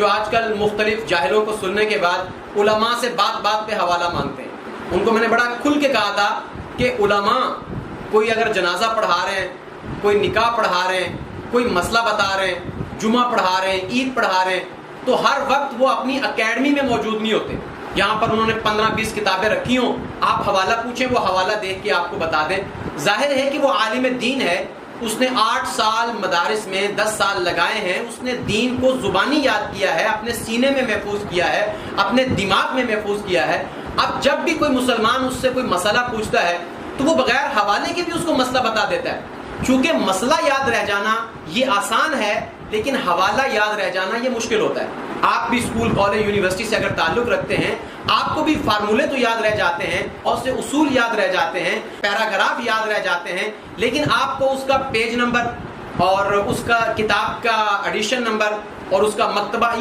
جو آج کل مختلف جاہلوں کو سننے کے بعد علماء سے بات بات پہ حوالہ مانگتے ہیں، ان کو میں نے بڑا کھل کے کہا تھا کہ علماء کوئی اگر جنازہ پڑھا رہے ہیں، کوئی نکاح پڑھا رہے ہیں، کوئی مسئلہ بتا رہے ہیں، جمعہ پڑھا رہے ہیں، عید پڑھا رہے ہیں، تو ہر وقت وہ اپنی اکیڈمی میں موجود نہیں ہوتے۔ یہاں پر انہوں نے 15-20 کتابیں رکھی ہوں، آپ حوالہ پوچھیں، وہ حوالہ دیکھ کے آپ کو بتا دیں۔ ظاہر ہے کہ وہ عالم دین ہے، اس نے 8 سال مدارس میں 10 سال لگائے ہیں، اس نے دین کو زبانی یاد کیا ہے، اپنے سینے میں محفوظ کیا ہے، اپنے دماغ میں محفوظ کیا ہے۔ اب جب بھی کوئی مسلمان اس سے کوئی مسئلہ پوچھتا ہے تو وہ بغیر حوالے کے بھی اس کو مسئلہ بتا دیتا ہے۔ چونکہ مسئلہ یاد رہ جانا یہ آسان ہے، لیکن حوالہ یاد رہ جانا یہ مشکل ہوتا ہے۔ آپ بھی اسکول، کالج، یونیورسٹی سے اگر تعلق رکھتے ہیں، آپ کو بھی فارمولے تو یاد رہ جاتے ہیں اور اس سے اصول یاد رہ جاتے ہیں، پیراگراف یاد رہ جاتے ہیں، لیکن آپ کو اس کا پیج نمبر اور اس کا کتاب کا ایڈیشن نمبر اور اس کا مکتبہ